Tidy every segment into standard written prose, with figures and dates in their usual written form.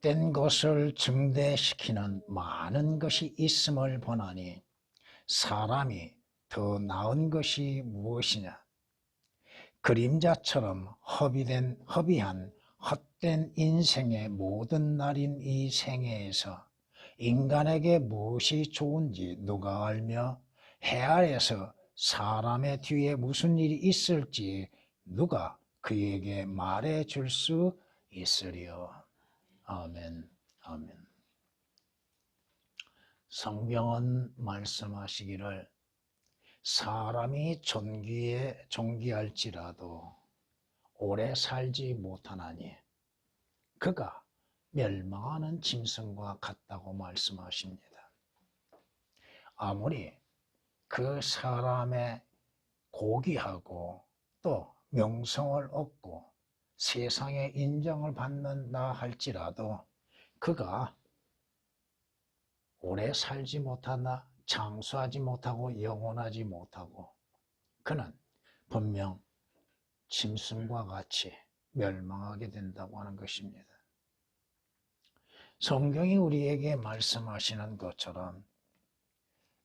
헛된 것을 증대시키는 많은 것이 있음을 보나니 사람이 더 나은 것이 무엇이냐? 그림자처럼 허비한 헛된 인생의 모든 날인 이 생애에서 인간에게 무엇이 좋은지 누가 알며 해 아래에서 사람의 뒤에 무슨 일이 있을지 누가 그에게 말해 줄 수 있으리요. 아멘. 아멘. 성경은 말씀하시기를 사람이 존귀할지라도 오래 살지 못하나니 그가 멸망하는 짐승과 같다고 말씀하십니다. 아무리 그 사람의 고귀하고 또 명성을 얻고 세상의 인정을 받는다 할지라도 그가 오래 살지 못하나 장수하지 못하고 영원하지 못하고 그는 분명 짐승과 같이 멸망하게 된다고 하는 것입니다. 성경이 우리에게 말씀하시는 것처럼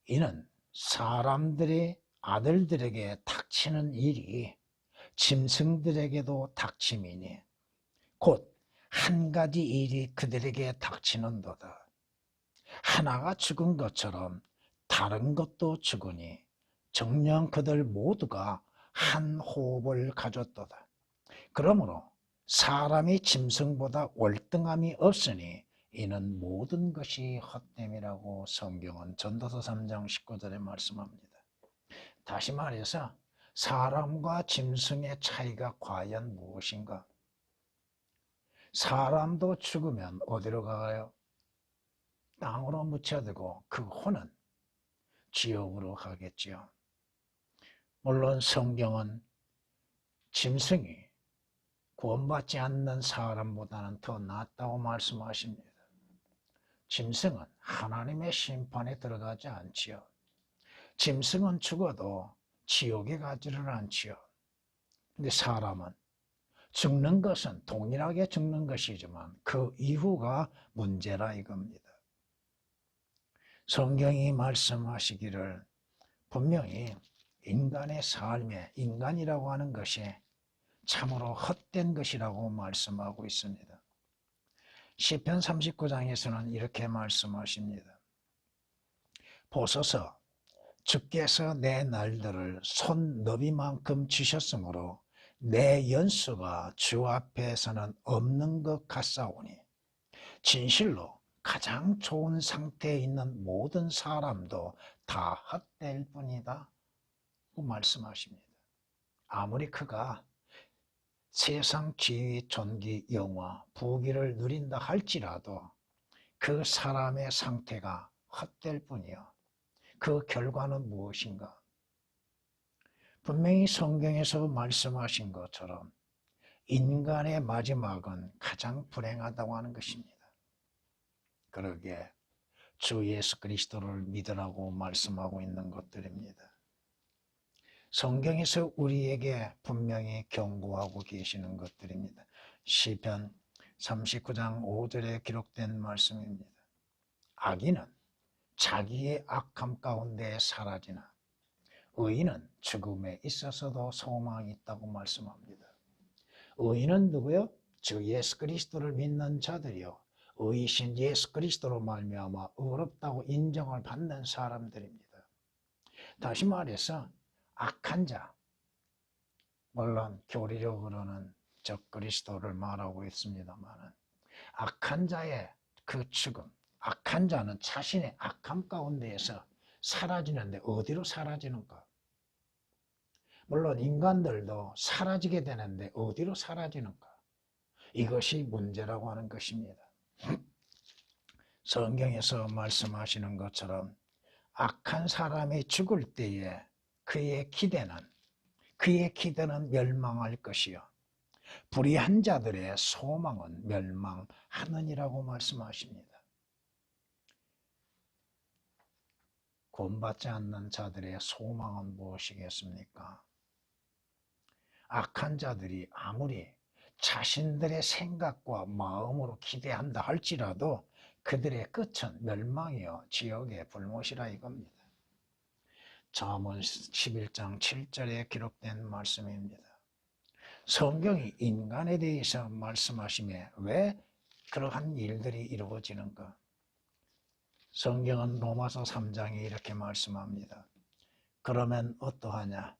이는 사람들의 아들들에게 닥치는 일이 짐승들에게도 닥침이니 곧 한 가지 일이 그들에게 닥치는도다. 하나가 죽은 것처럼 다른 것도 죽으니 정녕 그들 모두가 한 호흡을 가졌도다. 그러므로 사람이 짐승보다 월등함이 없으니 이는 모든 것이 헛됨이라고 성경은 전도서 3장 19절에 말씀합니다. 다시 말해서 사람과 짐승의 차이가 과연 무엇인가? 사람도 죽으면 어디로 가요? 땅으로 묻혀두고 그 혼은 지옥으로 가겠지요. 물론 성경은 짐승이 구원받지 않는 사람보다는 더 낫다고 말씀하십니다. 짐승은 하나님의 심판에 들어가지 않지요. 짐승은 죽어도 지옥에 가지를 않지요. 근데 사람은 죽는 것은 동일하게 죽는 것이지만 그 이후가 문제라 이겁니다. 성경이 말씀하시기를 분명히 인간의 삶에 인간이라고 하는 것이 참으로 헛된 것이라고 말씀하고 있습니다. 시편 39장에서는 이렇게 말씀하십니다. 보소서 주께서 내 날들을 손너비만큼 주셨으므로 내 연수가 주 앞에서는 없는 것 같사오니 진실로 가장 좋은 상태에 있는 모든 사람도 다 헛될 뿐이다 말씀하십니다. 아무리 그가 세상 지위, 존귀, 영화, 부귀를 누린다 할지라도 그 사람의 상태가 헛될 뿐이요. 그 결과는 무엇인가? 분명히 성경에서 말씀하신 것처럼 인간의 마지막은 가장 불행하다고 하는 것입니다. 그러기에 주 예수 그리스도를 믿으라고 말씀하고 있는 것들입니다. 성경에서 우리에게 분명히 경고하고 계시는 것들입니다. 시편 39장 5절에 기록된 말씀입니다. 악인은 자기의 악함 가운데 사라지나 의인은 죽음에 있어서도 소망이 있다고 말씀합니다. 의인은 누구요? 주 예수 그리스도를 믿는 자들이요. 의이신 예수 그리스도로 말미암아 의롭다고 인정을 받는 사람들입니다. 다시 말해서 악한 자, 물론 교리적으로는 적그리스도를 말하고 있습니다만 악한 자의 그 죽음, 악한 자는 자신의 악함 가운데에서 사라지는데 어디로 사라지는가? 물론 인간들도 사라지게 되는데 어디로 사라지는가? 이것이 문제라고 하는 것입니다. 성경에서 말씀하시는 것처럼 악한 사람이 죽을 때에 그의 기대는 멸망할 것이요 불의한 자들의 소망은 멸망하느니라고 말씀하십니다. 구원받지 않는 자들의 소망은 무엇이겠습니까? 악한 자들이 아무리 자신들의 생각과 마음으로 기대한다 할지라도 그들의 끝은 멸망이요 지옥의 불못이라 이겁니다. 잠언 11장 7절에 기록된 말씀입니다. 성경이 인간에 대해서 말씀하시며 왜 그러한 일들이 이루어지는가? 성경은 로마서 3장에 이렇게 말씀합니다. 그러면 어떠하냐?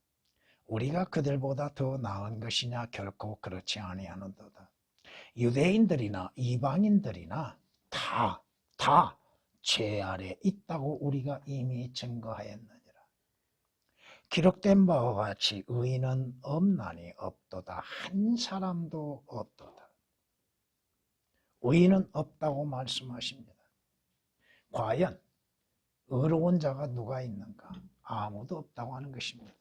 우리가 그들보다 더 나은 것이냐? 결코 그렇지 아니하는도다. 유대인들이나 이방인들이나 다 죄 아래 있다고 우리가 이미 증거하였느니라. 기록된 바와 같이 의인은 없나니 없도다. 한 사람도 없도다. 의인은 없다고 말씀하십니다. 과연 의로운 자가 누가 있는가? 아무도 없다고 하는 것입니다.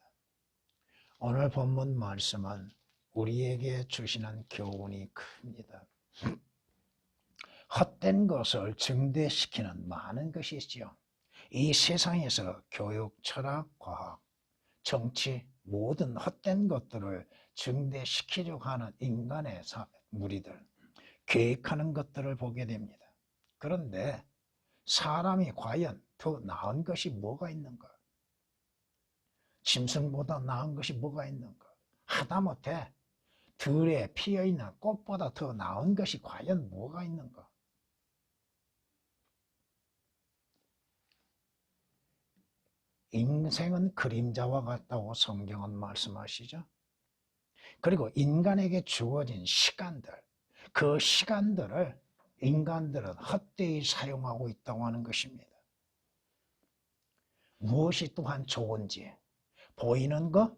오늘 본문 말씀은 우리에게 주시는 교훈이 큽니다. 헛된 것을 증대시키는 많은 것이 있지요. 이 세상에서 교육, 철학, 과학, 정치 모든 헛된 것들을 증대시키려고 하는 인간의 무리들, 계획하는 것들을 보게 됩니다. 그런데 사람이 과연 더 나은 것이 뭐가 있는가? 짐승보다 나은 것이 뭐가 있는가? 하다못해 들에 피어있는 꽃보다 더 나은 것이 과연 뭐가 있는가? 인생은 그림자와 같다고 성경은 말씀하시죠. 그리고 인간에게 주어진 시간들, 그 시간들을 인간들은 헛되이 사용하고 있다고 하는 것입니다. 무엇이 또한 좋은지 보이는 것,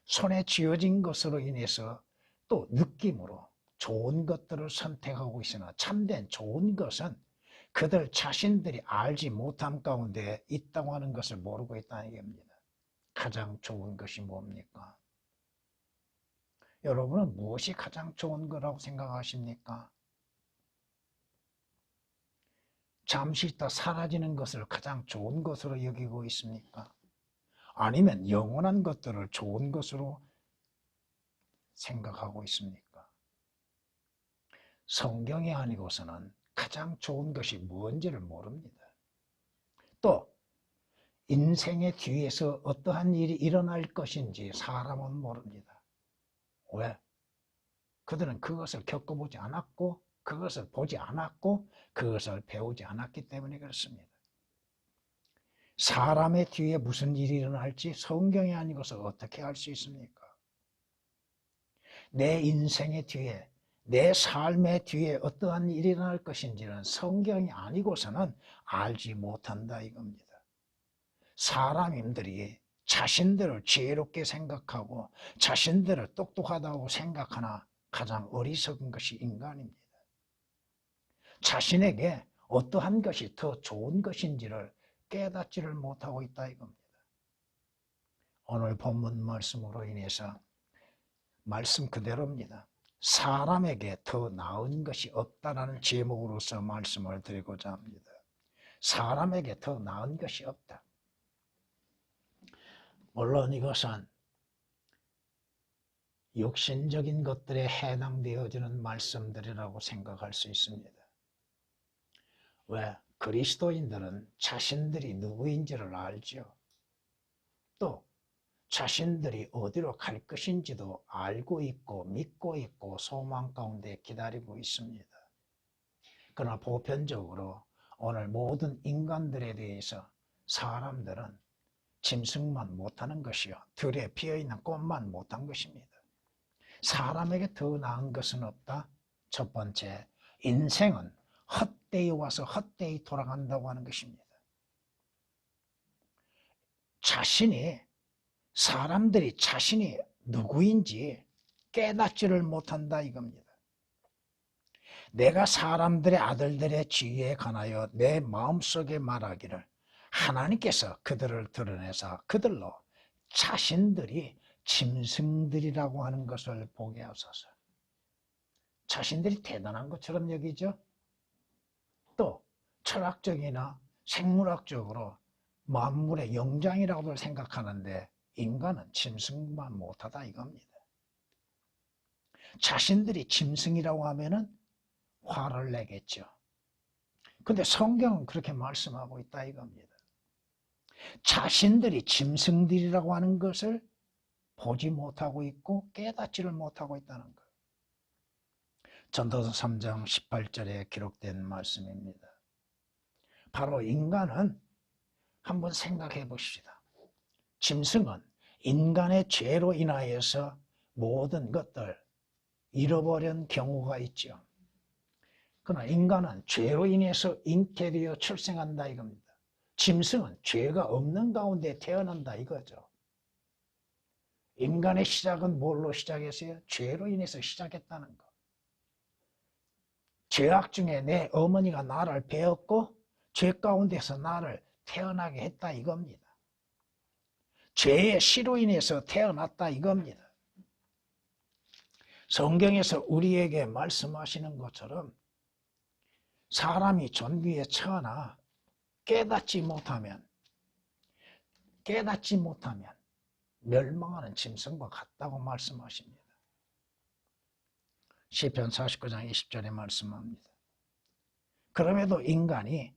손에 쥐어진 것으로 인해서 또 느낌으로 좋은 것들을 선택하고 있으나 참된 좋은 것은 그들 자신들이 알지 못함 가운데 있다고 하는 것을 모르고 있다는 얘기입니다. 가장 좋은 것이 뭡니까? 여러분은 무엇이 가장 좋은 거라고 생각하십니까? 잠시 있다 사라지는 것을 가장 좋은 것으로 여기고 있습니까? 아니면 영원한 것들을 좋은 것으로 생각하고 있습니까? 성경이 아니고서는 가장 좋은 것이 뭔지를 모릅니다. 또 인생의 뒤에서 어떠한 일이 일어날 것인지 사람은 모릅니다. 왜? 그들은 그것을 겪어보지 않았고 그것을 보지 않았고 그것을 배우지 않았기 때문에 그렇습니다. 사람의 뒤에 무슨 일이 일어날지 성경이 아니고서 어떻게 알 수 있습니까? 내 인생의 뒤에 내 삶의 뒤에 어떠한 일이 일어날 것인지는 성경이 아니고서는 알지 못한다 이겁니다. 사람들이 자신들을 지혜롭게 생각하고 자신들을 똑똑하다고 생각하나 가장 어리석은 것이 인간입니다. 자신에게 어떠한 것이 더 좋은 것인지를 깨닫지를 못하고 있다 이겁니다. 오늘 본문 말씀으로 인해서 말씀 그대로입니다. 사람에게 더 나은 것이 없다라는 제목으로서 말씀을 드리고자 합니다. 사람에게 더 나은 것이 없다. 물론 이것은 육신적인 것들에 해당되어지는 말씀들이라고 생각할 수 있습니다. 왜? 그리스도인들은 자신들이 누구인지를 알죠. 또 자신들이 어디로 갈 것인지도 알고 있고 믿고 있고 소망 가운데 기다리고 있습니다. 그러나 보편적으로 오늘 모든 인간들에 대해서 사람들은 짐승만 못하는 것이요 들에 피어있는 꽃만 못한 것입니다. 사람에게 더 나은 것은 없다. 첫 번째, 인생은 헛되이 와서 헛되이 돌아간다고 하는 것입니다. 사람들이 자신이 누구인지 깨닫지를 못한다 이겁니다. 내가 사람들의 아들들의 지위에 관하여 내 마음속에 말하기를 하나님께서 그들을 드러내서 그들로 자신들이 짐승들이라고 하는 것을 보게 하소서. 자신들이 대단한 것처럼 여기죠. 또 철학적이나 생물학적으로 만물의 영장이라고도 생각하는데 인간은 짐승만 못하다 이겁니다. 자신들이 짐승이라고 하면은 화를 내겠죠. 근데 성경은 그렇게 말씀하고 있다 이겁니다. 자신들이 짐승들이라고 하는 것을 보지 못하고 있고 깨닫지를 못하고 있다는 것. 전도서 3장 18절에 기록된 말씀입니다. 바로 인간은 한번 생각해 보십시다. 짐승은 인간의 죄로 인하여서 모든 것들 잃어버린 경우가 있죠. 그러나 인간은 죄로 인해서 잉태되어 출생한다 이겁니다. 짐승은 죄가 없는 가운데 태어난다 이거죠. 인간의 시작은 뭘로 시작했어요? 죄로 인해서 시작했다는 것. 죄악 중에 내 어머니가 나를 배었고 죄 가운데서 나를 태어나게 했다 이겁니다. 죄의 씨로 인해서 태어났다 이겁니다. 성경에서 우리에게 말씀하시는 것처럼 사람이 존귀에 처하나 깨닫지 못하면 멸망하는 짐승과 같다고 말씀하십니다. 시편 49장 20절에 말씀합니다. 그럼에도 인간이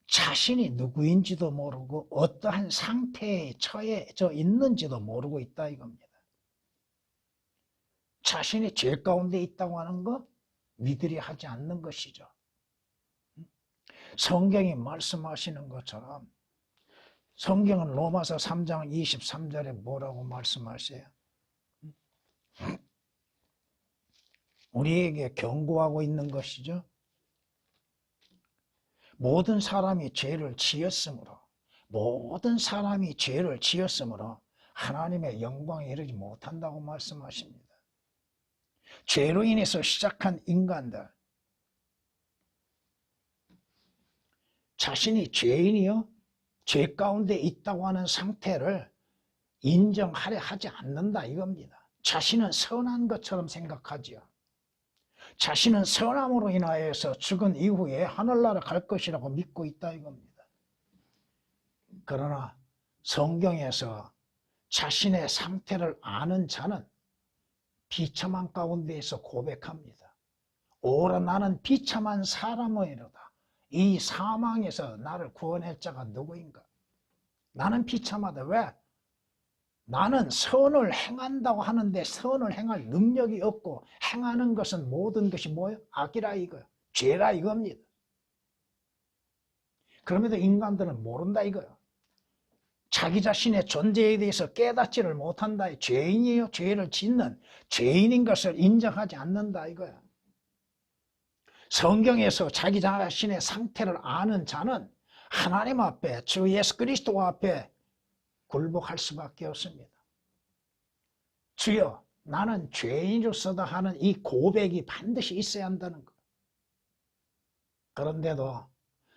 자신이 누구인지도 모르고 어떠한 상태에 처해져 있는지도 모르고 있다 이겁니다. 자신이 죄 가운데 있다고 하는 거 믿으려 하지 않는 것이죠. 성경이 말씀하시는 것처럼 성경은 로마서 3장 23절에 뭐라고 말씀하세요? 우리에게 경고하고 있는 것이죠. 모든 사람이 죄를 지었으므로 하나님의 영광에 이르지 못한다고 말씀하십니다. 죄로 인해서 시작한 인간들, 자신이 죄인이요 죄 가운데 있다고 하는 상태를 인정하려 하지 않는다 이겁니다. 자신은 선한 것처럼 생각하지요. 자신은 선함으로 인하여서 죽은 이후에 하늘나라 갈 것이라고 믿고 있다 이겁니다. 그러나 성경에서 자신의 상태를 아는 자는 비참한 가운데에서 고백합니다. 오라 나는 비참한 사람이로다. 이 사망에서 나를 구원할 자가 누구인가? 나는 비참하다. 왜? 나는 선을 행한다고 하는데 선을 행할 능력이 없고 행하는 것은 모든 것이 뭐예요? 악이라 이거예요. 죄라 이겁니다. 그럼에도 인간들은 모른다 이거예요. 자기 자신의 존재에 대해서 깨닫지를 못한다. 죄인이요 죄를 짓는 죄인인 것을 인정하지 않는다 이거야. 성경에서 자기 자신의 상태를 아는 자는 하나님 앞에 주 예수 그리스도 앞에 굴복할 수밖에 없습니다. 주여 나는 죄인으로서다 하는 이 고백이 반드시 있어야 한다는 것. 그런데도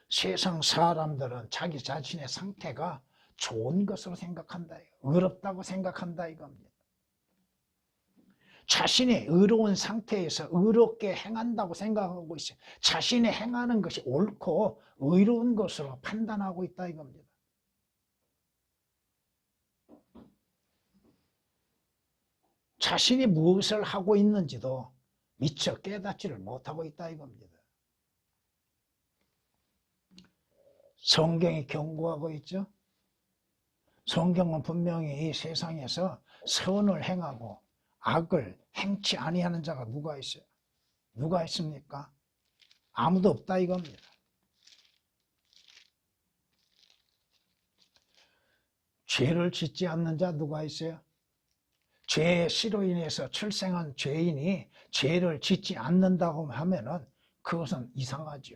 세상 사람들은 자기 자신의 상태가 좋은 것으로 생각한다. 의롭다고 생각한다 이겁니다. 자신의 의로운 상태에서 의롭게 행한다고 생각하고 있어요. 자신의 행하는 것이 옳고 의로운 것으로 판단하고 있다 이겁니다. 자신이 무엇을 하고 있는지도 미처 깨닫지를 못하고 있다 이겁니다. 성경이 경고하고 있죠. 성경은 분명히 이 세상에서 선을 행하고 악을 행치 아니하는 자가 누가 있어요? 누가 있습니까? 아무도 없다 이겁니다. 죄를 짓지 않는 자 누가 있어요? 죄의 씨로 인해서 출생한 죄인이 죄를 짓지 않는다고 하면은 그것은 이상하죠.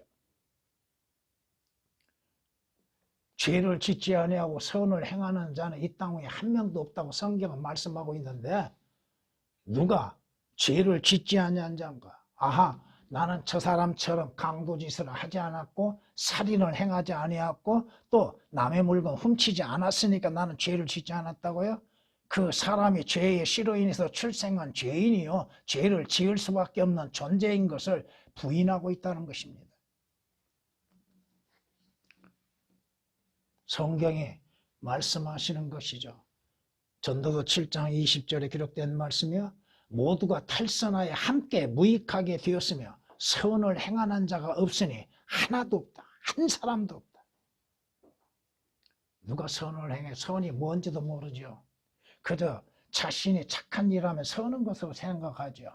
죄를 짓지 아니하고 선을 행하는 자는 이 땅 위에 한 명도 없다고 성경은 말씀하고 있는데 누가 죄를 짓지 아니한 자인가? 아하, 나는 저 사람처럼 강도짓을 하지 않았고 살인을 행하지 아니했고 또 남의 물건 훔치지 않았으니까 나는 죄를 짓지 않았다고요? 그 사람이 죄의 씨로 인해서 출생한 죄인이요 죄를 지을 수밖에 없는 존재인 것을 부인하고 있다는 것입니다. 성경이 말씀하시는 것이죠. 전도서 7장 20절에 기록된 말씀이요 모두가 탈선하여 함께 무익하게 되었으며 선을 행하는 자가 없으니 하나도 없다. 한 사람도 없다. 누가 선을 행해? 선이 뭔지도 모르죠. 그저 자신이 착한 일하면 선한 것으로 생각하죠.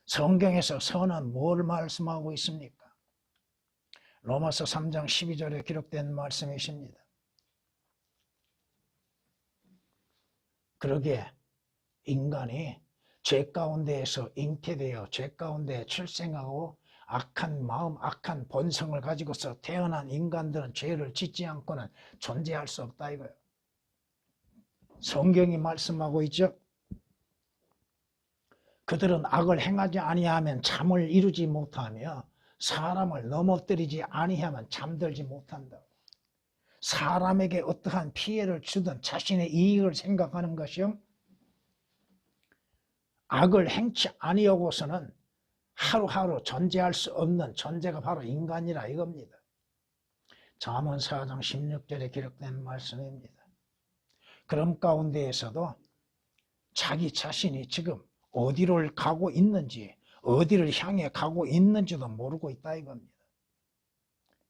성경에서 선은 뭘 말씀하고 있습니까? 로마서 3장 12절에 기록된 말씀이십니다. 그러기에 인간이 죄 가운데에서 잉태되어 죄 가운데 출생하고 악한 마음, 악한 본성을 가지고서 태어난 인간들은 죄를 짓지 않고는 존재할 수 없다 이거예요. 성경이 말씀하고 있죠. 그들은 악을 행하지 아니하면 잠을 이루지 못하며 사람을 넘어뜨리지 아니하면 잠들지 못한다. 사람에게 어떠한 피해를 주든 자신의 이익을 생각하는 것이요, 악을 행치 아니하고서는 하루하루 존재할 수 없는 존재가 바로 인간이라 이겁니다. 잠언 4장 16절에 기록된 말씀입니다. 그런 가운데에서도 자기 자신이 지금 어디를 가고 있는지, 어디를 향해 가고 있는지도 모르고 있다 이겁니다.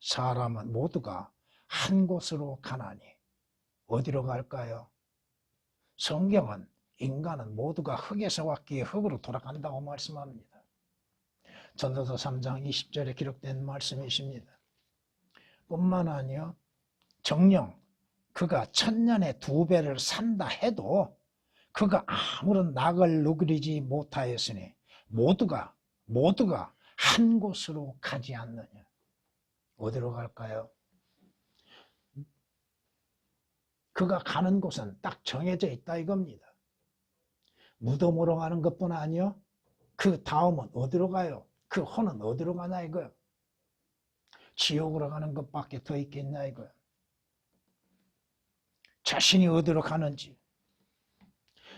사람은 모두가 한 곳으로 가나니 어디로 갈까요? 성경은 인간은 모두가 흙에서 왔기에 흙으로 돌아간다고 말씀합니다. 전도서 3장 20절에 기록된 말씀이십니다. 뿐만 아니요, 정녕 그가 1000년에 2배를 산다 해도 그가 아무런 낙을 누리지 못하였으니 모두가 한 곳으로 가지 않느냐. 어디로 갈까요? 그가 가는 곳은 딱 정해져 있다 이겁니다. 무덤으로 가는 것뿐 아니요, 그 다음은 어디로 가요? 그 혼은 어디로 가냐 이거요. 지옥으로 가는 것밖에 더 있겠냐 이거요. 자신이 어디로 가는지,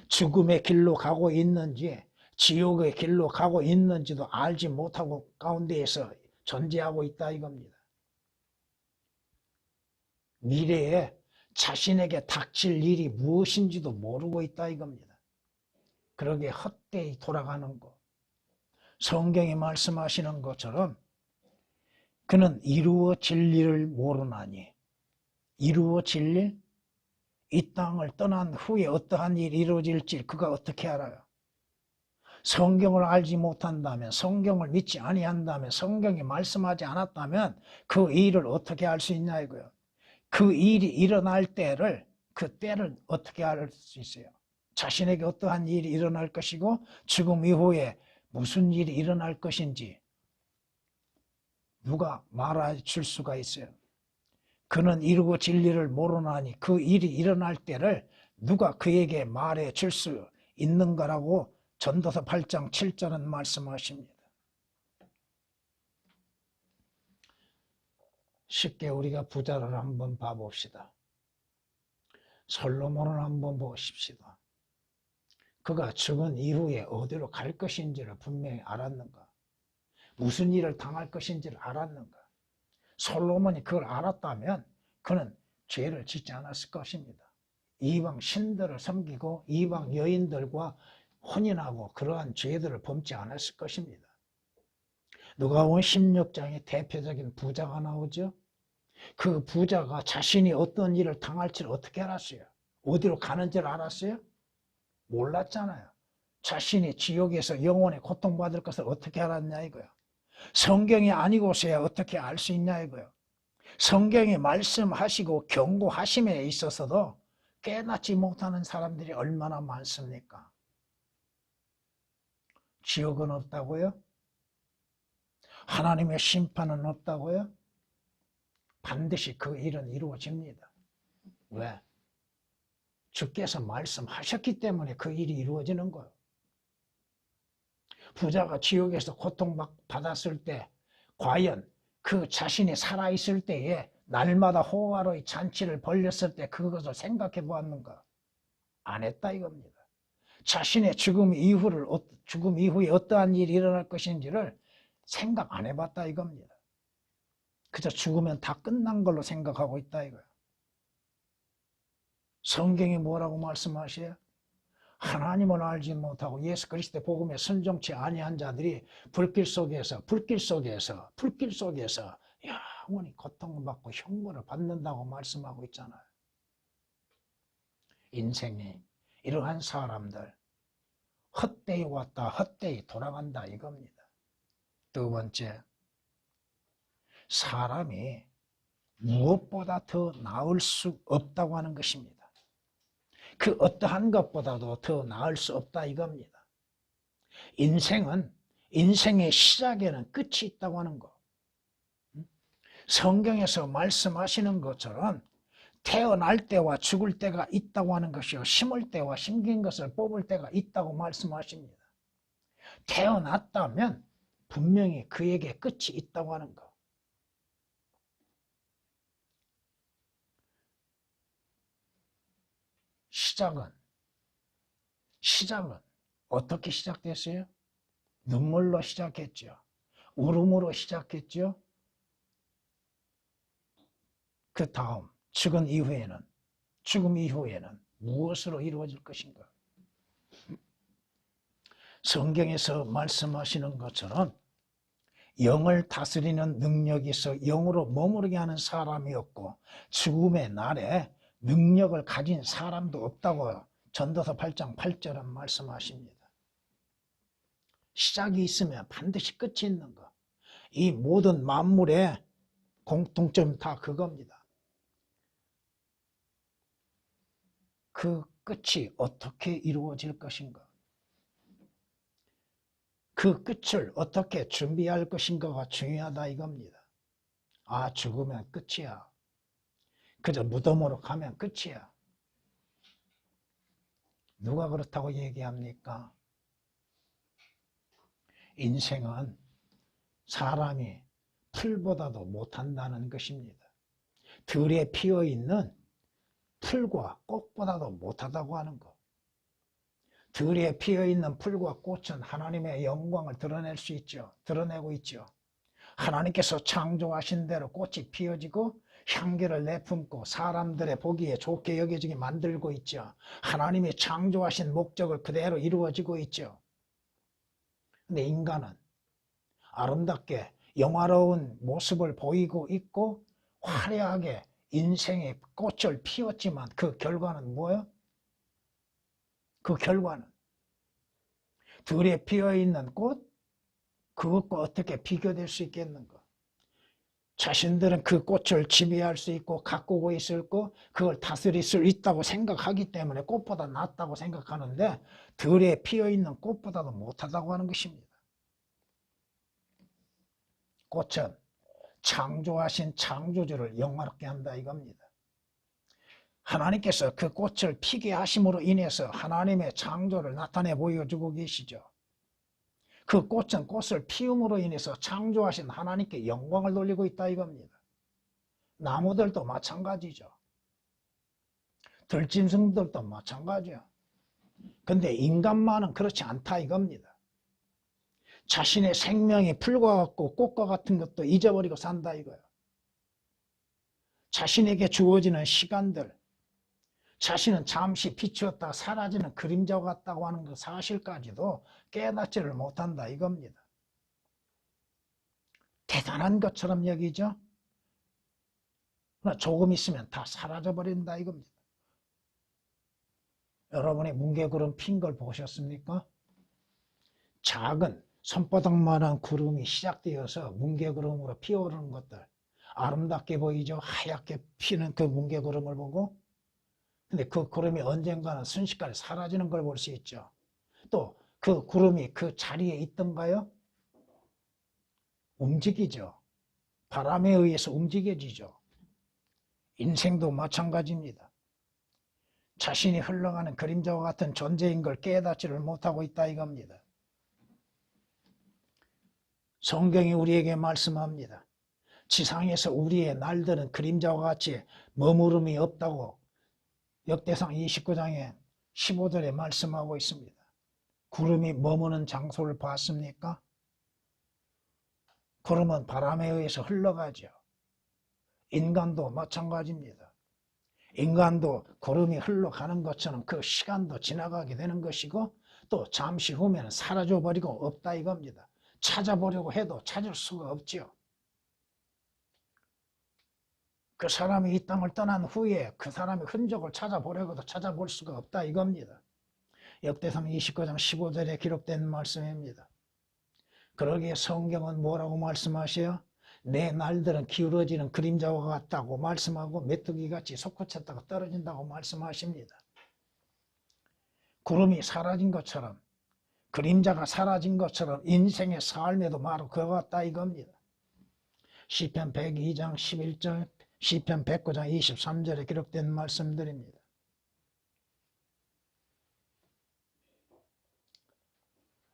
죽음의 길로 가고 있는지 지옥의 길로 가고 있는지도 알지 못하고 가운데에서 존재하고 있다 이겁니다. 미래에 자신에게 닥칠 일이 무엇인지도 모르고 있다 이겁니다. 그러게 헛되이 돌아가는 것. 성경이 말씀하시는 것처럼 그는 이루어질 일을 모르나니, 이루어질 일? 이 땅을 떠난 후에 어떠한 일이 이루어질지 그가 어떻게 알아요? 성경을 알지 못한다면, 성경을 믿지 아니한다면, 성경이 말씀하지 않았다면 그 일을 어떻게 알 수 있냐 이거예요. 그 일이 일어날 때를, 그 때를 어떻게 알 수 있어요? 자신에게 어떠한 일이 일어날 것이고 죽음 이후에 무슨 일이 일어날 것인지 누가 말해줄 수가 있어요? 그는 이루어질 일을 모르나니 그 일이 일어날 때를 누가 그에게 말해줄 수 있는가라고 전도서 8장 7절은 말씀하십니다. 쉽게 우리가 부자를 한번 봐봅시다. 솔로몬을 한번 보십시다. 그가 죽은 이후에 어디로 갈 것인지를 분명히 알았는가? 무슨 일을 당할 것인지를 알았는가? 솔로몬이 그걸 알았다면 그는 죄를 짓지 않았을 것입니다. 이방 신들을 섬기고 이방 여인들과 혼인하고 그러한 죄들을 범지 않았을 것입니다. 누가복음 16장에 대표적인 부자가 나오죠. 그 부자가 자신이 어떤 일을 당할지를 어떻게 알았어요? 어디로 가는지를 알았어요? 몰랐잖아요. 자신이 지옥에서 영원히 고통받을 것을 어떻게 알았냐 이거예요. 성경이 아니고서야 어떻게 알 수 있냐 이거예요. 성경이 말씀하시고 경고하심에 있어서도 깨닫지 못하는 사람들이 얼마나 많습니까? 지옥은 없다고요? 하나님의 심판은 없다고요? 반드시 그 일은 이루어집니다. 왜? 주께서 말씀하셨기 때문에 그 일이 이루어지는 거예요. 부자가 지옥에서 고통받았을 때 과연 그 자신이 살아있을 때에 날마다 호화로이 잔치를 벌렸을 때 그것을 생각해 보았는가? 안 했다 이겁니다. 자신의 죽음 이후에 어떠한 일이 일어날 것인지를 생각 안 해봤다 이겁니다. 그저 죽으면 다 끝난 걸로 생각하고 있다 이거예요. 성경이 뭐라고 말씀하셔요? 하나님을 알지 못하고 예수 그리스도의 복음에 순종치 아니한 자들이 불길 속에서 영원히 고통을 받고 형벌을 받는다고 말씀하고 있잖아요. 인생이 이러한 사람들, 헛되이 왔다 헛되이 돌아간다 이겁니다. 두 번째, 사람이 무엇보다 더 나을 수 없다고 하는 것입니다. 그 어떠한 것보다도 더 나을 수 없다 이겁니다. 인생의 시작에는 끝이 있다고 하는 거. 성경에서 말씀하시는 것처럼 태어날 때와 죽을 때가 있다고 하는 것이요, 심을 때와 심긴 것을 뽑을 때가 있다고 말씀하십니다. 태어났다면 분명히 그에게 끝이 있다고 하는 것. 시작은 어떻게 시작됐어요? 눈물로 시작했죠. 울음으로 시작했죠. 그 다음 죽음 이후에는 무엇으로 이루어질 것인가? 성경에서 말씀하시는 것처럼 영을 다스리는 능력이 있어 영으로 머무르게 하는 사람이 없고 죽음의 날에 능력을 가진 사람도 없다고 전도서 8장 8절은 말씀하십니다. 시작이 있으면 반드시 끝이 있는 것. 이 모든 만물의 공통점 다 그겁니다. 그 끝이 어떻게 이루어질 것인가? 그 끝을 어떻게 준비할 것인가가 중요하다 이겁니다. 아, 죽으면 끝이야. 그저 무덤으로 가면 끝이야. 누가 그렇다고 얘기합니까? 인생은 사람이 풀보다도 못한다는 것입니다. 들에 피어있는 풀과 꽃보다도 못하다고 하는 것. 들에 피어있는 풀과 꽃은 하나님의 영광을 드러낼 수 있죠. 드러내고 있죠. 하나님께서 창조하신 대로 꽃이 피어지고 향기를 내품고 사람들의 보기에 좋게 여겨지게 만들고 있죠. 하나님이 창조하신 목적을 그대로 이루어지고 있죠. 근데 인간은 아름답게 영화로운 모습을 보이고 있고 화려하게 인생의 꽃을 피웠지만 그 결과는 뭐예요? 그 결과는 들에 피어있는 꽃, 그것과 어떻게 비교될 수 있겠는가? 자신들은 그 꽃을 지배할 수 있고 가꾸고 있을 거, 그걸 다스릴 수 있다고 생각하기 때문에 꽃보다 낫다고 생각하는데 들에 피어있는 꽃보다도 못하다고 하는 것입니다. 꽃은 창조하신 창조주를 영화롭게 한다 이겁니다. 하나님께서 그 꽃을 피게 하심으로 인해서 하나님의 창조를 나타내 보여주고 계시죠. 그 꽃은 꽃을 피움으로 인해서 창조하신 하나님께 영광을 돌리고 있다 이겁니다. 나무들도 마찬가지죠. 들짐승들도 마찬가지야. 근데 인간만은 그렇지 않다 이겁니다. 자신의 생명이 풀과 같고 꽃과 같은 것도 잊어버리고 산다 이거예요. 자신에게 주어지는 시간들, 자신은 잠시 비추었다가 사라지는 그림자 같다고 하는 그 사실까지도 깨닫지를 못한다 이겁니다. 대단한 것처럼 여기죠. 그러나 조금 있으면 다 사라져버린다 이겁니다. 여러분이 뭉게구름 핀 걸 보셨습니까? 작은 손바닥만한 구름이 시작되어서 뭉게구름으로 피어오르는 것들 아름답게 보이죠. 하얗게 피는 그 뭉게구름을 보고. 근데 그 구름이 언젠가는 순식간에 사라지는 걸 볼 수 있죠. 또 그 구름이 그 자리에 있던가요? 움직이죠. 바람에 의해서 움직여지죠. 인생도 마찬가지입니다. 자신이 흘러가는 그림자와 같은 존재인 걸 깨닫지를 못하고 있다 이겁니다. 성경이 우리에게 말씀합니다. 지상에서 우리의 날들은 그림자와 같이 머무름이 없다고 역대상 29장에 15절에 말씀하고 있습니다. 구름이 머무는 장소를 봤습니까? 구름은 바람에 의해서 흘러가죠. 인간도 마찬가지입니다. 인간도 구름이 흘러가는 것처럼 그 시간도 지나가게 되는 것이고 또 잠시 후면 사라져버리고 없다 이겁니다. 찾아보려고 해도 찾을 수가 없지요. 그 사람이 이 땅을 떠난 후에 그 사람의 흔적을 찾아보려고도 찾아볼 수가 없다 이겁니다. 역대상 29장 15절에 기록된 말씀입니다. 그러기에 성경은 뭐라고 말씀하셔요? 내 날들은 기울어지는 그림자와 같다고 말씀하고 메뚜기같이 솟구쳤다가 떨어진다고 말씀하십니다. 구름이 사라진 것처럼 그림자가 사라진 것처럼 인생의 삶에도 바로 그와 같다 이겁니다. 시편 102장 11절, 시편 109장 23절에 기록된 말씀들입니다.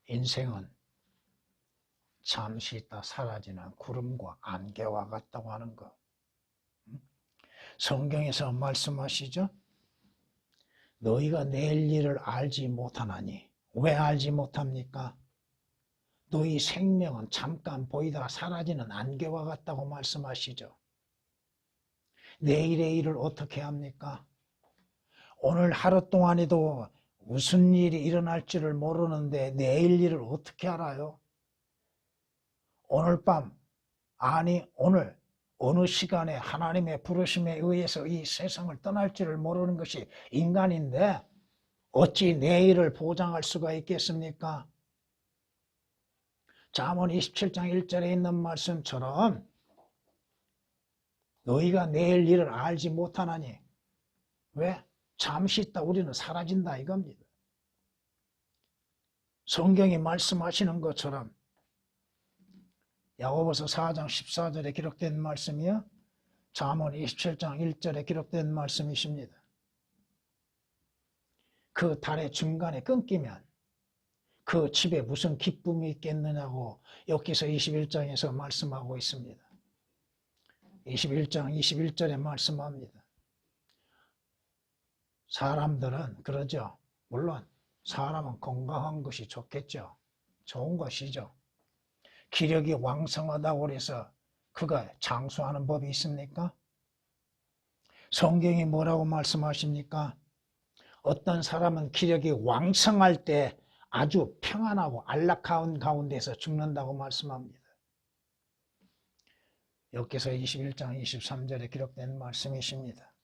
인생은 잠시 있다 사라지는 구름과 안개와 같다고 하는 것. 성경에서 말씀하시죠. 너희가 내일 일을 알지 못하나니. 왜 알지 못합니까? 너희 생명은 잠깐 보이다가 사라지는 안개와 같다고 말씀하시죠. 내일의 일을 어떻게 합니까? 오늘 하루 동안에도 무슨 일이 일어날 줄을 모르는데 내일 일을 어떻게 알아요? 오늘 밤, 아니 오늘 어느 시간에 하나님의 부르심에 의해서 이 세상을 떠날 줄을 모르는 것이 인간인데 어찌 내일을 보장할 수가 있겠습니까? 잠언 27장 1절에 있는 말씀처럼 너희가 내일 일을 알지 못하나니. 왜? 잠시 있다 우리는 사라진다 이겁니다. 성경이 말씀하시는 것처럼 야고보서 4장 14절에 기록된 말씀이요. 잠언 27장 1절에 기록된 말씀이십니다. 그 달의 중간에 끊기면 그 집에 무슨 기쁨이 있겠느냐고 욥기서 21장에서 말씀하고 있습니다. 21장 21절에 말씀합니다. 사람들은 그러죠. 물론 사람은 건강한 것이 좋겠죠. 좋은 것이죠. 기력이 왕성하다고 해서 그가 장수하는 법이 있습니까? 성경이 뭐라고 말씀하십니까? 어떤 사람은 기력이 왕성할 때 아주 평안하고 안락한 가운데서 죽는다고 말씀합니다. 여기서 21장 23절에 기록된 말씀이십니다.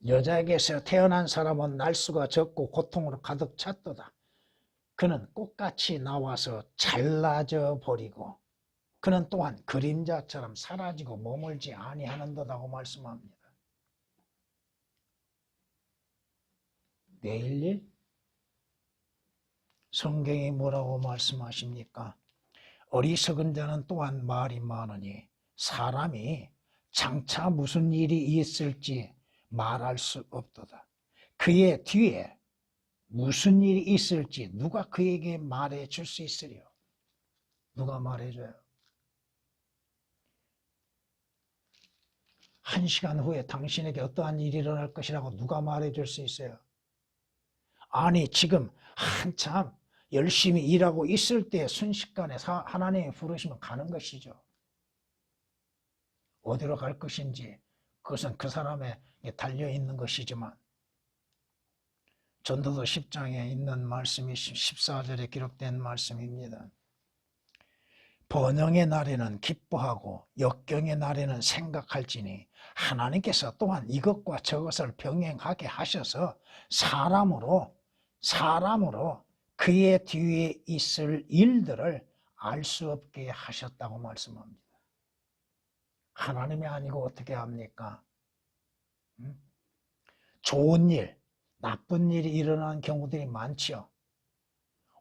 여자에게서 태어난 사람은 날수가 적고 고통으로 가득 찼도다. 그는 꽃같이 나와서 잘라져 버리고 그는 또한 그림자처럼 사라지고 머물지 아니하는도다고 말씀합니다. 내일 일? 성경이 뭐라고 말씀하십니까? 어리석은 자는 또한 말이 많으니 사람이 장차 무슨 일이 있을지 말할 수 없도다. 그의 뒤에 무슨 일이 있을지 누가 그에게 말해 줄 수 있으리요? 누가 말해줘요? 1시간 후에 당신에게 어떠한 일이 일어날 것이라고 누가 말해 줄 수 있어요? 아니 지금 한참 열심히 일하고 있을 때 순식간에 하나님이 부르시면 가는 것이죠. 어디로 갈 것인지 그것은 그 사람에 달려있는 것이지만 전도서 10장에 있는 말씀이 14절에 기록된 말씀입니다. 번영의 날에는 기뻐하고 역경의 날에는 생각할지니 하나님께서 또한 이것과 저것을 병행하게 하셔서 사람으로 그의 뒤에 있을 일들을 알 수 없게 하셨다고 말씀합니다. 하나님이 아니고 어떻게 합니까? 좋은 일, 나쁜 일이 일어나는 경우들이 많죠.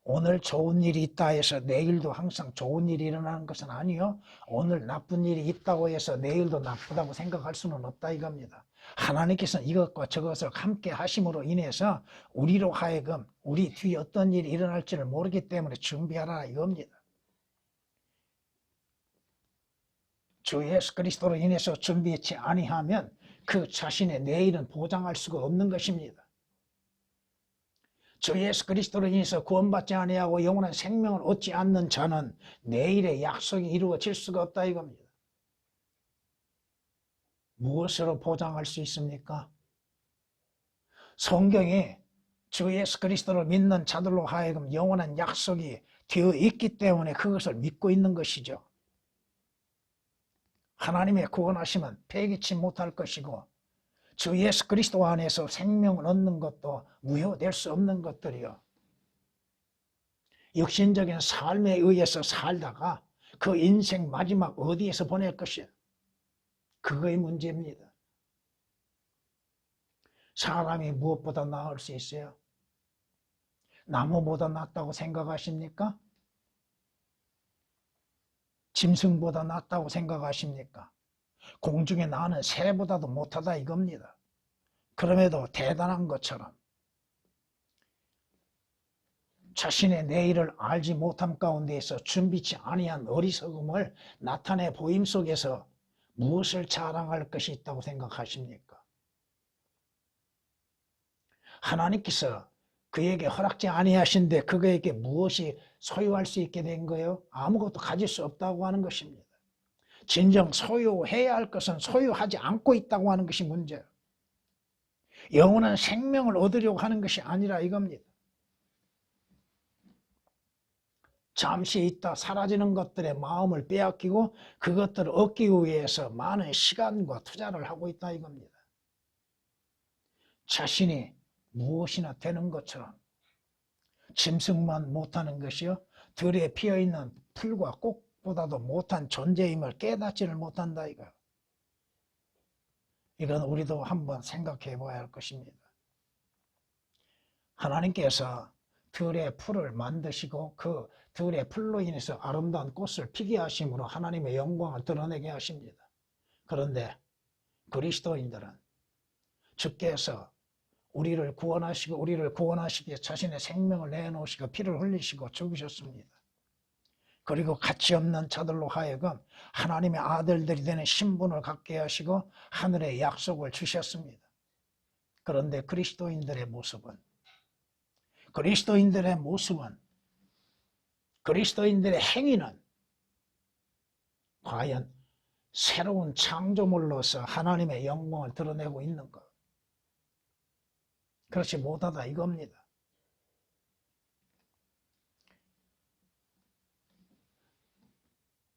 오늘 좋은 일이 있다 해서 내일도 항상 좋은 일이 일어나는 것은 아니요. 오늘 나쁜 일이 있다고 해서 내일도 나쁘다고 생각할 수는 없다 이겁니다. 하나님께서는 이것과 저것을 함께 하심으로 인해서 우리로 하여금 우리 뒤에 어떤 일이 일어날지를 모르기 때문에 준비하라 이겁니다. 주 예수 그리스도로 인해서 준비치 아니하면 그 자신의 내일은 보장할 수가 없는 것입니다. 주 예수 그리스도로 인해서 구원받지 아니하고 영원한 생명을 얻지 않는 자는 내일의 약속이 이루어질 수가 없다 이겁니다. 무엇으로 보장할 수 있습니까? 성경이 주 예수 그리스도를 믿는 자들로 하여금 영원한 약속이 되어 있기 때문에 그것을 믿고 있는 것이죠. 하나님의 구원하심은 폐기치 못할 것이고 주 예수 그리스도 안에서 생명을 얻는 것도 무효될 수 없는 것들이요. 육신적인 삶에 의해서 살다가 그 인생 마지막 어디에서 보낼 것이야. 그거의 문제입니다. 사람이 무엇보다 나을 수 있어요? 나무보다 낫다고 생각하십니까? 짐승보다 낫다고 생각하십니까? 공중에 나는 새보다도 못하다 이겁니다. 그럼에도 대단한 것처럼 자신의 내일을 알지 못함 가운데에서 준비치 아니한 어리석음을 나타내 보임 속에서 무엇을 자랑할 것이 있다고 생각하십니까? 하나님께서 그에게 허락지 아니하신데 그에게 무엇이 소유할 수 있게 된 거예요? 아무것도 가질 수 없다고 하는 것입니다. 진정 소유해야 할 것은 소유하지 않고 있다고 하는 것이 문제예요. 영원한 생명을 얻으려고 하는 것이 아니라 이겁니다. 잠시 있다 사라지는 것들의 마음을 빼앗기고 그것들을 얻기 위해서 많은 시간과 투자를 하고 있다 이겁니다. 자신이 무엇이나 되는 것처럼 짐승만 못하는 것이요 들에 피어있는 풀과 꽃보다도 못한 존재임을 깨닫지를 못한다 이거예요. 이건 우리도 한번 생각해 봐야 할 것입니다. 하나님께서 들의 풀을 만드시고 그 들의 풀로 인해서 아름다운 꽃을 피게 하심으로 하나님의 영광을 드러내게 하십니다. 그런데 그리스도인들은 주께서 우리를 구원하시기에 자신의 생명을 내놓으시고 피를 흘리시고 죽으셨습니다. 그리고 가치 없는 자들로 하여금 하나님의 아들들이 되는 신분을 갖게 하시고 하늘의 약속을 주셨습니다. 그런데 그리스도인들의 모습은 그리스도인들의 행위는 과연 새로운 창조물로서 하나님의 영광을 드러내고 있는가? 그렇지 못하다 이겁니다.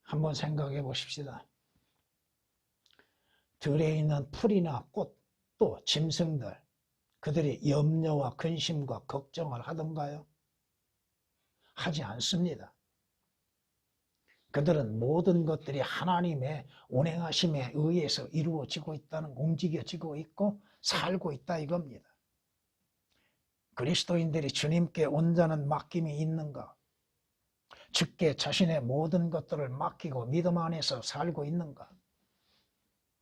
한번 생각해 보십시다. 들에 있는 풀이나 꽃, 또 짐승들, 그들이 염려와 근심과 걱정을 하던가요? 하지 않습니다. 그들은 모든 것들이 하나님의 운행하심에 의해서 이루어지고 움직여지고 있고 살고 있다 이겁니다. 그리스도인들이 주님께 온전한 맡김이 있는가? 주께 자신의 모든 것들을 맡기고 믿음 안에서 살고 있는가?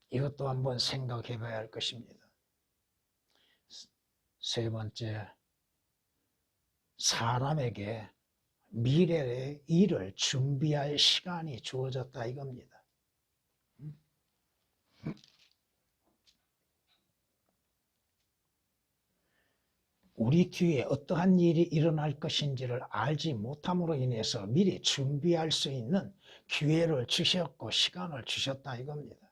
이것도 한번 생각해 봐야 할 것입니다. 세 번째, 사람에게 미래의 일을 준비할 시간이 주어졌다 이겁니다. 우리 뒤에 어떠한 일이 일어날 것인지를 알지 못함으로 인해서 미리 준비할 수 있는 기회를 주셨고 시간을 주셨다 이겁니다.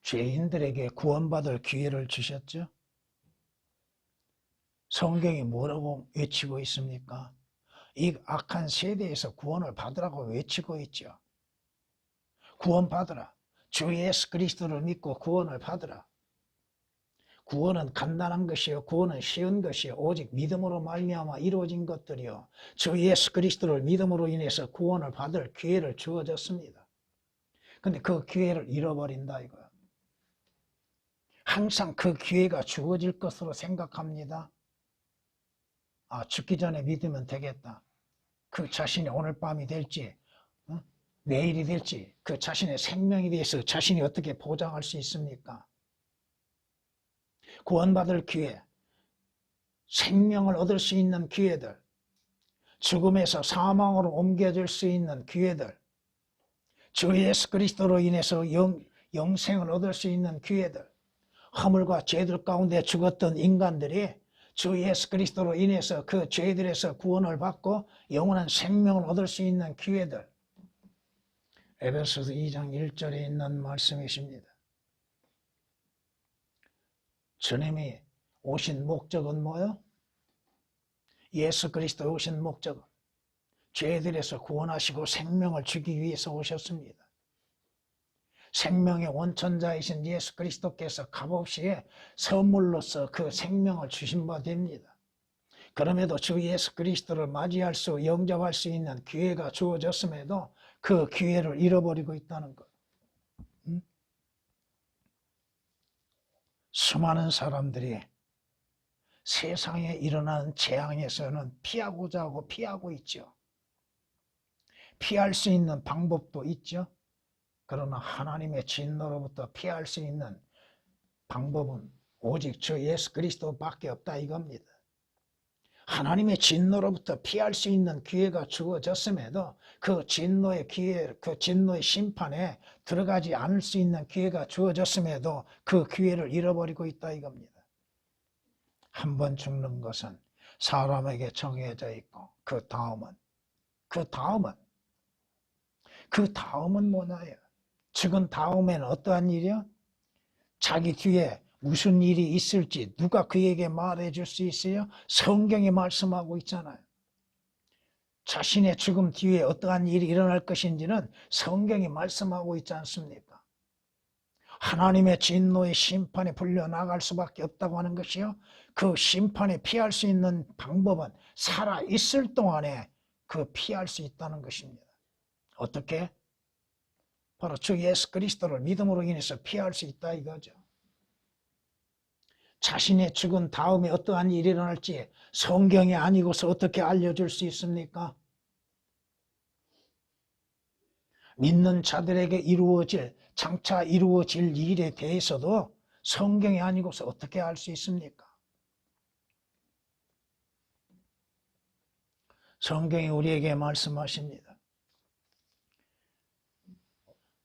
죄인들에게 구원받을 기회를 주셨죠. 성경이 뭐라고 외치고 있습니까? 이 악한 세대에서 구원을 받으라고 외치고 있죠. 구원받으라. 주 예수 그리스도를 믿고 구원을 받으라. 구원은 간단한 것이요 구원은 쉬운 것이요 오직 믿음으로 말미암아 이루어진 것들이요 주 예수 그리스도를 믿음으로 인해서 구원을 받을 기회를 주어졌습니다. 근데 그 기회를 잃어버린다 이거야. 항상 그 기회가 주어질 것으로 생각합니다. 죽기 전에 믿으면 되겠다. 그 자신이 오늘 밤이 될지 내일이 될지 그 자신의 생명에 대해서 자신이 어떻게 보장할 수 있습니까? 구원받을 기회, 생명을 얻을 수 있는 기회들, 죽음에서 사망으로 옮겨질 수 있는 기회들, 주 예수 그리스도로 인해서 영생을 얻을 수 있는 기회들, 허물과 죄들 가운데 죽었던 인간들이 주 예수 그리스도로 인해서 그 죄들에서 구원을 받고 영원한 생명을 얻을 수 있는 기회들, 에베소서 2장 1절에 있는 말씀이십니다. 주님이 오신 목적은 뭐요? 예수 그리스도 오신 목적은 죄들에서 구원하시고 생명을 주기 위해서 오셨습니다. 생명의 원천자이신 예수 그리스도께서 값없이 선물로서 그 생명을 주신 바 됩니다. 그럼에도 주 예수 그리스도를 맞이할 수, 영접할 수 있는 기회가 주어졌음에도 그 기회를 잃어버리고 있다는 것. 수많은 사람들이 세상에 일어나는 재앙에서는 피하고자 하고 피하고 있죠. 피할 수 있는 방법도 있죠. 그러나 하나님의 진노로부터 피할 수 있는 방법은 오직 주 예수 그리스도밖에 없다 이겁니다. 하나님의 진노로부터 피할 수 있는 기회가 주어졌음에도 그 진노의 기회, 그 진노의 심판에 들어가지 않을 수 있는 기회가 주어졌음에도 그 기회를 잃어버리고 있다 이겁니다. 한 번 죽는 것은 사람에게 정해져 있고 그 다음은 뭐냐요? 죽은 다음에는 어떠한 일이요? 자기 뒤에 무슨 일이 있을지 누가 그에게 말해줄 수 있어요? 성경이 말씀하고 있잖아요. 자신의 죽음 뒤에 어떠한 일이 일어날 것인지는 성경이 말씀하고 있지 않습니까? 하나님의 진노의 심판에 불려나갈 수밖에 없다고 하는 것이요. 그 심판에 피할 수 있는 방법은 살아있을 동안에 그 피할 수 있다는 것입니다. 어떻게? 바로 주 예수 그리스도를 믿음으로 인해서 피할 수 있다 이거죠. 자신의 죽은 다음에 어떠한 일이 일어날지 성경이 아니고서 어떻게 알려줄 수 있습니까? 믿는 자들에게 장차 이루어질 일에 대해서도 성경이 아니고서 어떻게 알 수 있습니까? 성경이 우리에게 말씀하십니다.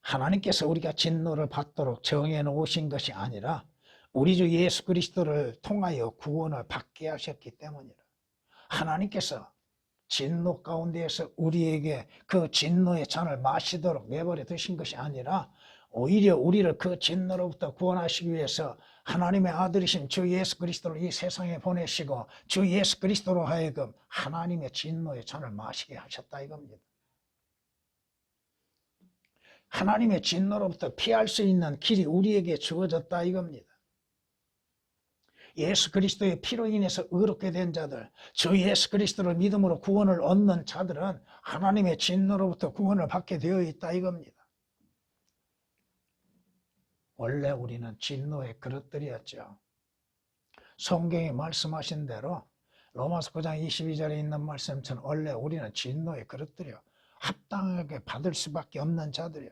하나님께서 우리가 진노를 받도록 정해 놓으신 것이 아니라 우리 주 예수 그리스도를 통하여 구원을 받게 하셨기 때문이라. 하나님께서 진노 가운데에서 우리에게 그 진노의 잔을 마시도록 내버려 두신 것이 아니라 오히려 우리를 그 진노로부터 구원하시기 위해서 하나님의 아들이신 주 예수 그리스도를 이 세상에 보내시고 주 예수 그리스도로 하여금 하나님의 진노의 잔을 마시게 하셨다 이겁니다. 하나님의 진노로부터 피할 수 있는 길이 우리에게 주어졌다 이겁니다. 예수 그리스도의 피로 인해서 의롭게 된 자들, 주 예수 그리스도를 믿음으로 구원을 얻는 자들은 하나님의 진노로부터 구원을 받게 되어 있다 이겁니다. 원래 우리는 진노의 그릇들이었죠. 성경이 말씀하신 대로 로마서 9장 22절에 있는 말씀처럼 원래 우리는 진노의 그릇들이요. 합당하게 받을 수밖에 없는 자들이요.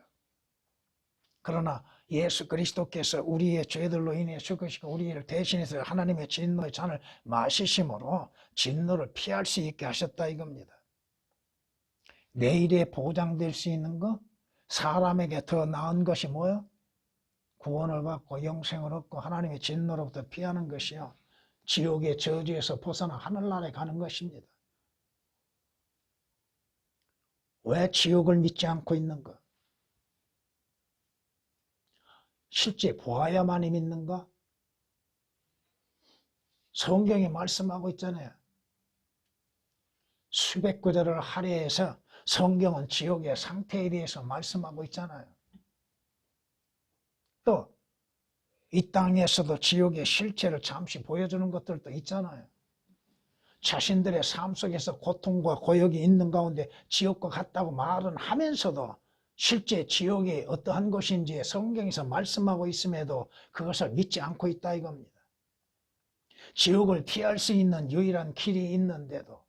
그러나 예수 그리스도께서 우리의 죄들로 인해 죽으시고 우리를 대신해서 하나님의 진노의 잔을 마시심으로 진노를 피할 수 있게 하셨다 이겁니다. 내일에 보장될 수 있는 것, 사람에게 더 나은 것이 뭐요? 구원을 받고 영생을 얻고 하나님의 진노로부터 피하는 것이요. 지옥의 저주에서 벗어나 하늘나라에 가는 것입니다. 왜 지옥을 믿지 않고 있는가? 실제 보아야만이 믿는가? 성경이 말씀하고 있잖아요. 수백 구절을 할애해서 성경은 지옥의 상태에 대해서 말씀하고 있잖아요. 또 이 땅에서도 지옥의 실체를 잠시 보여주는 것들도 있잖아요. 자신들의 삶 속에서 고통과 고역이 있는 가운데 지옥과 같다고 말은 하면서도 실제 지옥이 어떠한 곳인지 성경에서 말씀하고 있음에도 그것을 믿지 않고 있다 이겁니다. 지옥을 피할 수 있는 유일한 길이 있는데도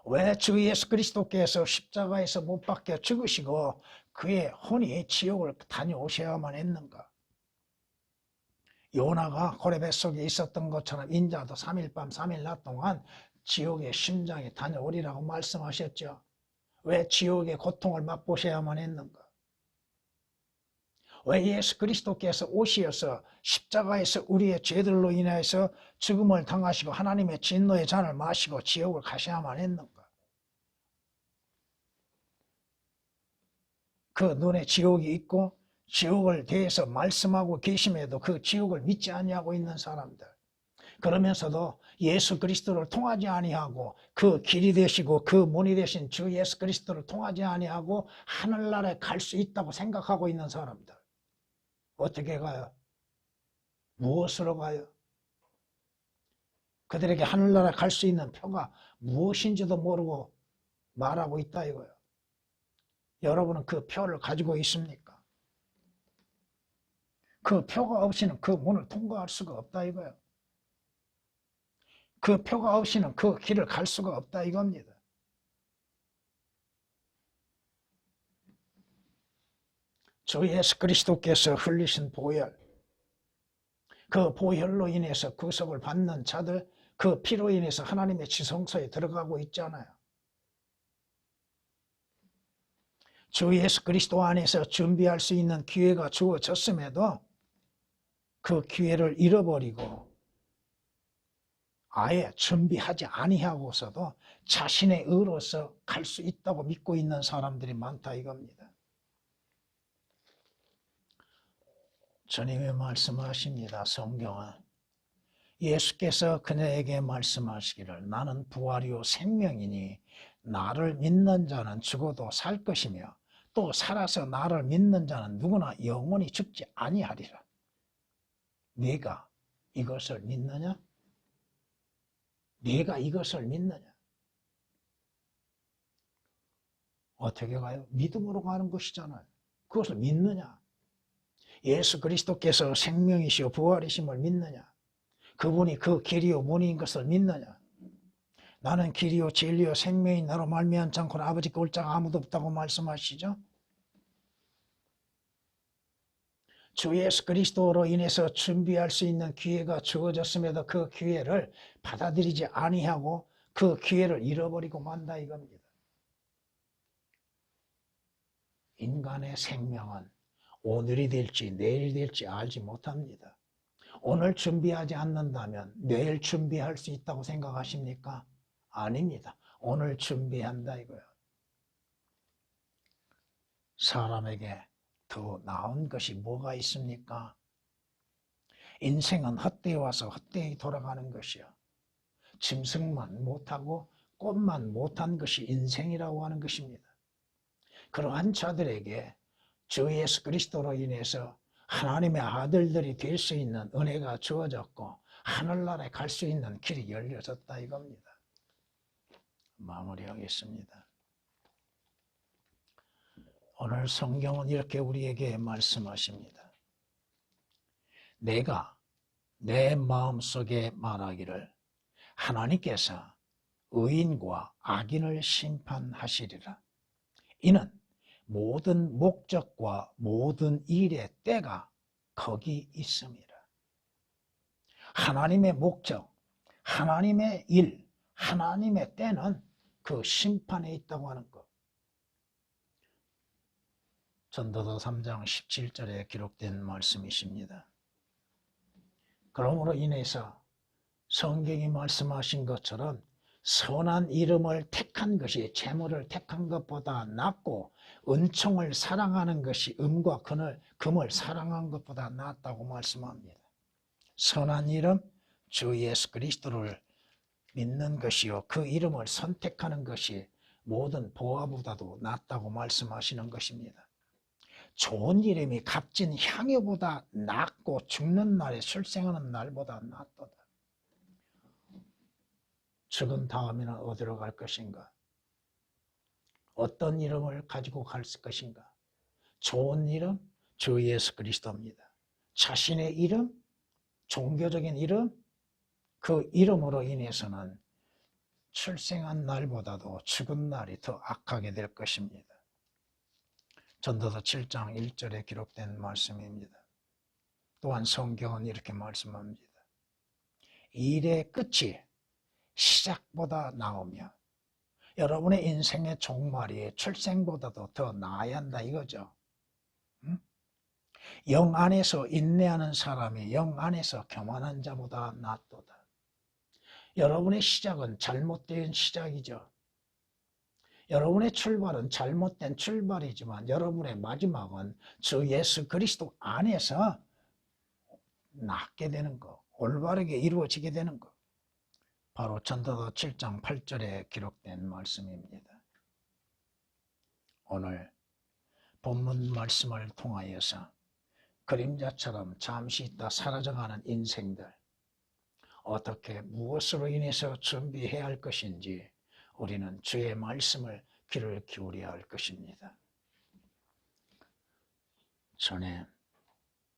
왜 주 예수 그리스도께서 십자가에서 못 박혀 죽으시고 그의 혼이 지옥을 다녀오셔야만 했는가? 요나가 고레 뱃속에 있었던 것처럼 인자도 3일 밤 3일 낮 동안 지옥의 심장에 다녀오리라고 말씀하셨죠. 왜 지옥의 고통을 맛보셔야만 했는가? 왜 예수 그리스도께서 오시어서 십자가에서 우리의 죄들로 인해서 죽음을 당하시고 하나님의 진노의 잔을 마시고 지옥을 가셔야만 했는가? 그 눈에 지옥이 있고 지옥을 대해서 말씀하고 계심에도 그 지옥을 믿지 아니하고 있는 사람들, 그러면서도 예수 그리스도를 통하지 아니하고 그 길이 되시고 그 문이 되신 주 예수 그리스도를 통하지 아니하고 하늘나라에 갈 수 있다고 생각하고 있는 사람들, 어떻게 가요? 무엇으로 가요? 그들에게 하늘나라에 갈 수 있는 표가 무엇인지도 모르고 말하고 있다 이거예요. 여러분은 그 표를 가지고 있습니까? 그 표가 없이는 그 문을 통과할 수가 없다 이거예요. 그 표가 없이는 그 길을 갈 수가 없다 이겁니다. 주 예수 그리스도께서 흘리신 보혈, 그 보혈로 인해서 구속을 받는 자들, 그 피로 인해서 하나님의 지성소에 들어가고 있잖아요. 주 예수 그리스도 안에서 준비할 수 있는 기회가 주어졌음에도 그 기회를 잃어버리고 아예 준비하지 아니하고서도 자신의 의로서 갈 수 있다고 믿고 있는 사람들이 많다 이겁니다. 주님이 말씀하십니다. 성경은 예수께서 그녀에게 말씀하시기를 나는 부활이요 생명이니 나를 믿는 자는 죽어도 살 것이며 또 살아서 나를 믿는 자는 누구나 영원히 죽지 아니하리라. 네가 이것을 믿느냐? 네가 이것을 믿느냐? 어떻게 가요? 믿음으로 가는 것이잖아요. 그것을 믿느냐? 예수 그리스도께서 생명이시오 부활이심을 믿느냐? 그분이 그 길이요 문인 것을 믿느냐? 나는 길이요 진리요 생명인 나로 말미암지 않고는 아버지께 올 자가 아무도 없다고 말씀하시죠. 주 예수 그리스도로 인해서 준비할 수 있는 기회가 주어졌음에도 그 기회를 받아들이지 아니하고 그 기회를 잃어버리고 만다 이겁니다. 인간의 생명은 오늘이 될지 내일이 될지 알지 못합니다. 오늘 준비하지 않는다면 내일 준비할 수 있다고 생각하십니까? 아닙니다. 오늘 준비한다 이거예요. 사람에게 더 나은 것이 뭐가 있습니까? 인생은 헛되이 와서 헛되이 돌아가는 것이요. 짐승만 못하고 꽃만 못한 것이 인생이라고 하는 것입니다. 그러한 자들에게 주 예수 그리스도로 인해서 하나님의 아들들이 될 수 있는 은혜가 주어졌고 하늘나라에 갈 수 있는 길이 열려졌다 이겁니다. 마무리하겠습니다. 오늘 성경은 이렇게 우리에게 말씀하십니다. 내가 내 마음속에 말하기를 하나님께서 의인과 악인을 심판하시리라. 이는 모든 목적과 모든 일의 때가 거기 있습니다. 하나님의 목적, 하나님의 일, 하나님의 때는 그 심판에 있다고 하는 것. 전도서 3장 17절에 기록된 말씀이십니다. 그러므로 인해서 성경이 말씀하신 것처럼 선한 이름을 택한 것이 재물을 택한 것보다 낫고 은총을 사랑하는 것이 금과 금을 사랑한 것보다 낫다고 말씀합니다. 선한 이름, 주 예수 그리스도를 믿는 것이요 그 이름을 선택하는 것이 모든 보화보다도 낫다고 말씀하시는 것입니다. 좋은 이름이 값진 향유보다 낫고 죽는 날에 출생하는 날보다 낫도다. 죽은 다음에는 어디로 갈 것인가? 어떤 이름을 가지고 갈 것인가? 좋은 이름, 주 예수 그리스도입니다. 자신의 이름, 종교적인 이름, 그 이름으로 인해서는 출생한 날보다도 죽은 날이 더 악하게 될 것입니다. 전도서 7장 1절에 기록된 말씀입니다. 또한 성경은 이렇게 말씀합니다. 일의 끝이 시작보다 나오며 여러분의 인생의 종말이 출생보다도 더 나아야 한다 이거죠. 영 안에서 인내하는 사람이 영 안에서 교만한 자보다 낫도다. 여러분의 시작은 잘못된 시작이죠. 여러분의 출발은 잘못된 출발이지만 여러분의 마지막은 주 예수 그리스도 안에서 낫게 되는 거, 올바르게 이루어지게 되는 거. 바로 전도서 7장 8절에 기록된 말씀입니다. 오늘 본문 말씀을 통하여서 그림자처럼 잠시 있다 사라져가는 인생들, 어떻게 무엇으로 인해서 준비해야 할 것인지 우리는 주의 말씀을 귀를 기울여야 할 것입니다. 전에